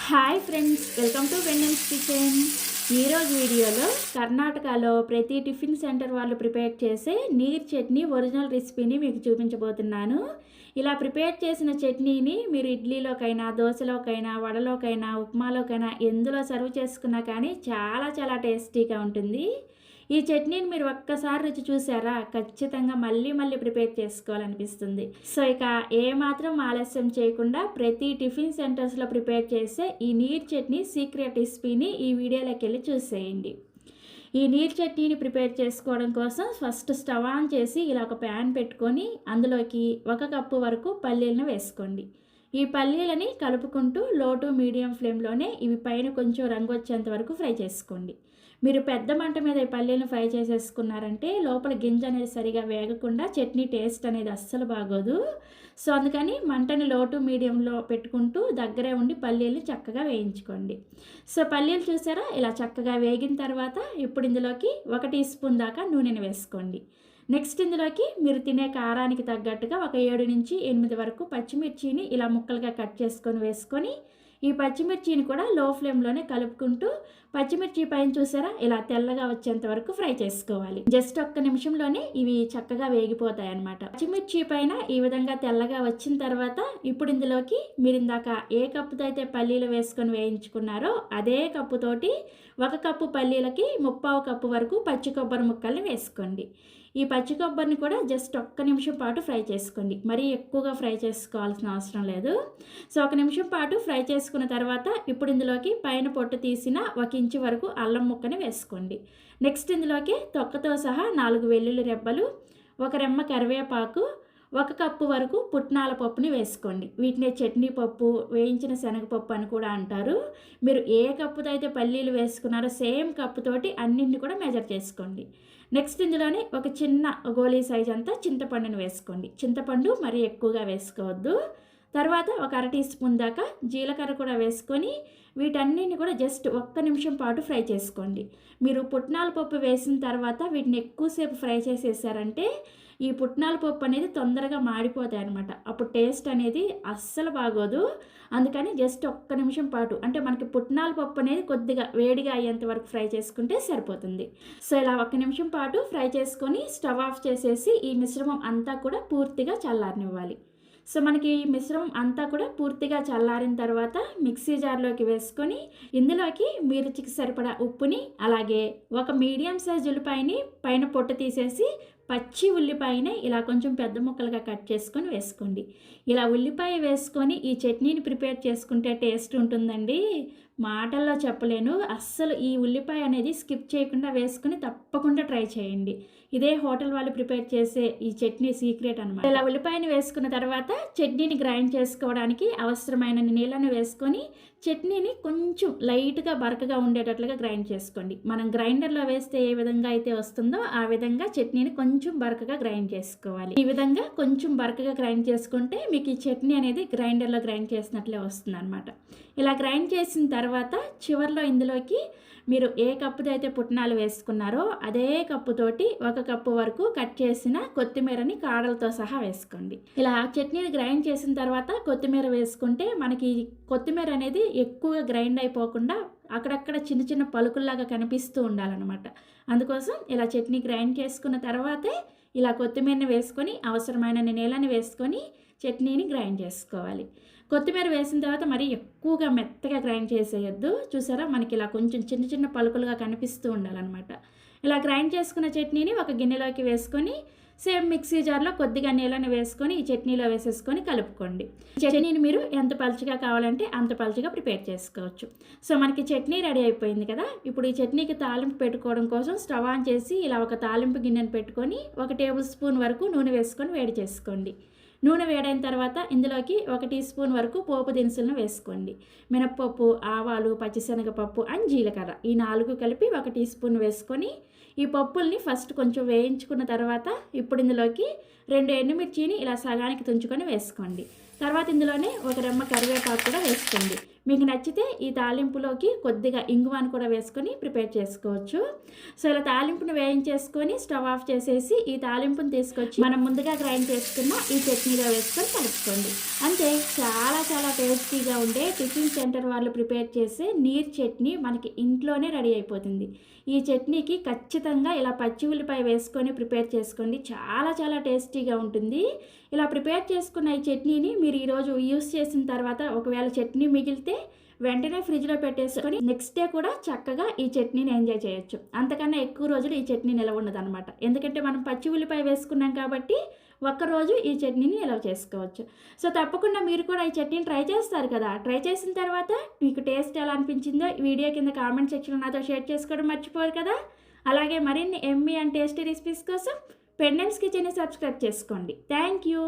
Hi friends, welcome to Vennela's kitchen. ఈరోజు వీడియోలో కర్ణాటకలో ప్రతి టిఫిన్ సెంటర్ వాళ్ళు ప్రిపేర్ చేసే నీర్ చట్నీ ఒరిజినల్ రెసిపీని మీకు చూపించబోతున్నాను. ఇలా ప్రిపేర్ చేసిన చట్నీని మీరు ఇడ్లీలోకైనా, దోశలోకైనా, వడలోకైనా, ఉప్మాలోకైనా ఎందులో సర్వ్ చేసుకున్నా కానీ చాలా చాలా టేస్టీగా ఉంటుంది. ఈ చట్నీని మీరు ఒక్కసారి రుచి చూసారా, ఖచ్చితంగా మళ్ళీ మళ్ళీ ప్రిపేర్ చేసుకోవాలనిపిస్తుంది. సో ఇక ఏమాత్రం ఆలస్యం చేయకుండా ప్రతి టిఫిన్ సెంటర్స్లో ప్రిపేర్ చేసే ఈ నీర్ చట్నీ సీక్రెట్ రెసిపీని ఈ వీడియోలోకి వెళ్ళి చూసేయండి. ఈ నీర్ చట్నీని ప్రిపేర్ చేసుకోవడం కోసం ఫస్ట్ స్టవ్ ఆన్ చేసి ఇలా ఒక ప్యాన్ పెట్టుకొని అందులోకి 1 కప్పు వరకు పల్లీలను వేసుకోండి. ఈ పల్లీలని కలుపుకుంటూ లో టు మీడియం ఫ్లేమ్లోనే ఇవి పైన కొంచెం రంగు వచ్చేంత వరకు ఫ్రై చేసుకోండి. మీరు పెద్ద మంట మీద ఈ పల్లీలను ఫ్రై చేసేసుకున్నారంటే లోపల గింజ అనేది సరిగా వేగకుండా చట్నీ టేస్ట్ అనేది అస్సలు బాగోదు. సో అందుకని మంటని లో టు మీడియంలో పెట్టుకుంటూ దగ్గరే ఉండి పల్లీలు చక్కగా వేయించుకోండి. సో పల్లీలు చూసారా, ఇలా చక్కగా వేగిన తర్వాత ఇప్పుడు ఇందులోకి 1 టీ స్పూన్ దాకా నూనెను వేసుకోండి. నెక్స్ట్ ఇందులోకి మీరు తినే కారానికి తగ్గట్టుగా ఒక 7 నుంచి 8 వరకు పచ్చిమిర్చిని ఇలా ముక్కలుగా కట్ చేసుకొని వేసుకొని ఈ పచ్చిమిర్చిని కూడా లో ఫ్లేమ్లోనే కలుపుకుంటూ పచ్చిమిర్చి పైన చూసారా ఇలా తెల్లగా వచ్చేంత వరకు ఫ్రై చేసుకోవాలి. జస్ట్ 1 నిమిషంలోనే ఇవి చక్కగా వేగిపోతాయి అన్నమాట. పచ్చిమిర్చి పైన ఈ విధంగా తెల్లగా వచ్చిన తర్వాత ఇప్పుడు ఇందులోకి మీరు ఇందాక ఏ కప్పుతో అయితే పల్లీలు వేసుకొని వేయించుకున్నారో అదే కప్పుతోటి 1 కప్పు పల్లీలకి 1/2 కప్పు వరకు పచ్చి కొబ్బరి ముక్కల్ని వేసుకోండి. ఈ పచ్చి కొబ్బరిని కూడా జస్ట్ 1 నిమిషం పాటు ఫ్రై చేసుకోండి. మరీ ఎక్కువగా ఫ్రై చేసుకోవాల్సిన అవసరం లేదు. సో 1 నిమిషం పాటు ఫ్రై చేసుకున్న తర్వాత ఇప్పుడు ఇందులోకి పైన పొట్టు తీసిన 1 ఇంచు వరకు అల్లం ముక్కని వేసుకోండి. నెక్స్ట్ ఇందులోకి తొక్కతో సహా 4 వెల్లుల్లి రెబ్బలు, 1 రెమ్మ కరివేపాకు, 1 కప్పు వరకు పుట్నాల పప్పుని వేసుకోండి. వీటిని చట్నీ పప్పు, వేయించిన శనగపప్పు అని కూడా అంటారు. మీరు ఏ కప్పుతో అయితే పల్లీలు వేసుకున్నారో సేమ్ కప్పుతోటి అన్నింటిని కూడా మెజర్ చేసుకోండి. నెక్స్ట్ ఇందులోనే ఒక చిన్న గోళీ సైజ్ అంతా చింతపండుని వేసుకోండి. చింతపండు మరీ ఎక్కువగా వేసుకోవద్దు. తర్వాత ఒక 1/2 టీ స్పూన్ దాకా జీలకర్ర కూడా వేసుకొని వీటన్నిటిని కూడా జస్ట్ 1 నిమిషం పాటు ఫ్రై చేసుకోండి. మీరు పుట్నాల పప్పు వేసిన తర్వాత వీటిని ఎక్కువసేపు ఫ్రై చేసేసారంటే ఈ పుట్నాల పప్పు అనేది తొందరగా మాడిపోతాయి అన్నమాట. అప్పుడు టేస్ట్ అనేది అస్సలు బాగోదు. అందుకని జస్ట్ 1 నిమిషం పాటు, అంటే మనకి పుట్నాల పప్పు అనేది కొద్దిగా వేడిగా అయ్యేంత వరకు ఫ్రై చేసుకుంటే సరిపోతుంది. సో ఇలా 1 నిమిషం పాటు ఫ్రై చేసుకొని స్టవ్ ఆఫ్ చేసేసి ఈ మిశ్రమం అంతా కూడా పూర్తిగా చల్లారనివ్వాలి. సో మనకి ఈ మిశ్రమం అంతా కూడా పూర్తిగా చల్లారిన తర్వాత మిక్సీ జార్లోకి వేసుకొని ఇందులోకి మీ రుచికి సరిపడా ఉప్పుని, అలాగే ఒక మీడియం సైజ్ ఉల్లిపాయని పైన పొట్టు తీసేసి పచ్చి ఉల్లిపాయనే ఇలా కొంచెం పెద్ద ముక్కలుగా కట్ చేసుకొని వేసుకోండి. ఇలా ఉల్లిపాయ వేసుకొని ఈ చట్నీని ప్రిపేర్ చేసుకుంటే టేస్ట్ ఉంటుందండి, మాటల్లో చెప్పలేను. అస్సలు ఈ ఉల్లిపాయ అనేది స్కిప్ చేయకుండా వేసుకుని తప్పకుండా ట్రై చేయండి. ఇదే హోటల్ వాళ్ళు ప్రిపేర్ చేసే ఈ చట్నీ సీక్రెట్ అనమాట. ఇలా ఉల్లిపాయని వేసుకున్న తర్వాత చట్నీని గ్రైండ్ చేసుకోవడానికి అవసరమైన నీళ్ళని వేసుకొని చట్నీని కొంచెం లైట్గా బరకగా ఉండేటట్లుగా గ్రైండ్ చేసుకోండి. మనం గ్రైండర్లో వేస్తే ఏ విధంగా అయితే వస్తుందో ఆ విధంగా చట్నీని కొంచెం బరకగా గ్రైండ్ చేసుకోవాలి. ఈ విధంగా కొంచెం బరకగా గ్రైండ్ చేసుకుంటే మీకు ఈ చట్నీ అనేది గ్రైండర్లో గ్రైండ్ చేసినట్లే వస్తుంది అనమాట. ఇలా గ్రైండ్ చేసిన తర్వాత చివరిలో ఇందులోకి మీరు ఏ కప్పుతో అయితే పుట్నాలు వేసుకున్నారో అదే కప్పుతోటి 1 కప్పు వరకు కట్ చేసిన కొత్తిమీరని కాడలతో సహా వేసుకోండి. ఇలా చట్నీని గ్రైండ్ చేసిన తర్వాత కొత్తిమీర వేసుకుంటే మనకి కొత్తిమీర అనేది ఎక్కువగా గ్రైండ్ అయిపోకుండా అక్కడక్కడ చిన్న చిన్న పలుకుల్లాగా కనిపిస్తూ ఉండాలన్నమాట. అందుకోసం ఇలా చట్నీ గ్రైండ్ చేసుకున్న తర్వాతే ఇలా కొత్తిమీరని వేసుకొని అవసరమైన నీళ్ళని వేసుకొని చట్నీని గ్రైండ్ చేసుకోవాలి. కొత్తిమీర వేసిన తర్వాత మరీ ఎక్కువగా మెత్తగా గ్రైండ్ చేసేయద్దు. చూసారా, మనకి ఇలా కొంచెం చిన్న చిన్న పలుకులుగా కనిపిస్తూ ఉండాలన్నమాట. ఇలా గ్రైండ్ చేసుకున్న చట్నీని ఒక గిన్నెలోకి వేసుకొని సేమ్ మిక్సీ జార్లో కొద్దిగా నీళ్ళని వేసుకొని ఈ చట్నీలో వేసేసుకొని కలుపుకోండి. చట్నీని మీరు ఎంత పలుచగా కావాలంటే అంత పలుచగా ప్రిపేర్ చేసుకోవచ్చు. సో మనకి చట్నీ రెడీ అయిపోయింది కదా. ఇప్పుడు ఈ చట్నీకి తాలింపు పెట్టుకోవడం కోసం స్టవ్ ఆన్ చేసి ఇలా ఒక తాలింపు గిన్నెను పెట్టుకొని 1 టేబుల్ స్పూన్ వరకు నూనె వేసుకొని వేడి చేసుకోండి. నూనె వేడైన తర్వాత ఇందులోకి 1 టీ స్పూన్ వరకు పోపు దినుసులను వేసుకోండి. మినప్పప్పు, ఆవాలు, పచ్చిశనగపప్పు అండ్ జీలకర్ర ఈ 4 కలిపి 1 టీ స్పూన్ వేసుకొని ఈ పప్పుల్ని ఫస్ట్ కొంచెం వేయించుకున్న తర్వాత ఇప్పుడు ఇందులోకి 2 ఎండుమిర్చిని ఇలా సగానికి తుంచుకొని వేసుకోండి. తర్వాత ఇందులోనే 1 రెమ్మ కరివేపాకు కూడా వేసుకోండి. మీకు నచ్చితే ఈ తాలింపులోకి కొద్దిగా ఇంగువను కూడా వేసుకొని ప్రిపేర్ చేసుకోవచ్చు. సో ఇలా తాలింపును వేయించేసుకొని స్టవ్ ఆఫ్ చేసేసి ఈ తాలింపును తీసుకొచ్చి మనం ముందుగా గ్రైండ్ చేసుకున్న ఈ చట్నీలో వేసుకొని కలుపుకోండి. అంతే, చాలా చాలా టేస్టీగా ఉండే టిఫిన్ సెంటర్ వాళ్ళు ప్రిపేర్ చేసే నీర్ చట్నీ మనకి ఇంట్లోనే రెడీ అయిపోతుంది. ఈ చట్నీకి ఖచ్చితంగా ఇలా పచ్చి ఉల్లిపాయ వేసుకొని ప్రిపేర్ చేసుకోండి, చాలా చాలా టేస్టీగా ఉంటుంది. ఇలా ప్రిపేర్ చేసుకున్న ఈ చట్నీని మీరు ఈరోజు యూస్ చేసిన తర్వాత ఒకవేళ చట్నీ మిగిలితే వెంటనే ఫ్రిడ్జ్లో పెట్టేసుకొని నెక్స్ట్ డే కూడా చక్కగా ఈ చట్నీని ఎంజాయ్ చేయొచ్చు. అంతకన్నా ఎక్కువ రోజులు ఈ చట్నీ నిలవ ఉండదు అనమాట. ఎందుకంటే మనం పచ్చి ఉల్లిపాయ వేసుకున్నాం కాబట్టి ఒక్కరోజు ఈ చట్నీని నిలవ చేసుకోవచ్చు. సో తప్పకుండా మీరు కూడా ఈ చట్నీని ట్రై చేస్తారు కదా. ట్రై చేసిన తర్వాత మీకు టేస్ట్ ఎలా అనిపించిందో వీడియో కింద కామెంట్ సెక్షన్లో నాతో షేర్ చేసుకోవడం మర్చిపోరు కదా. అలాగే మరిన్ని ఎమ్మీ అండ్ టేస్టీ రెసిపీస్ కోసం పెండెమ్స్ కిచెన్ని సబ్స్క్రైబ్ చేసుకోండి. Thank you.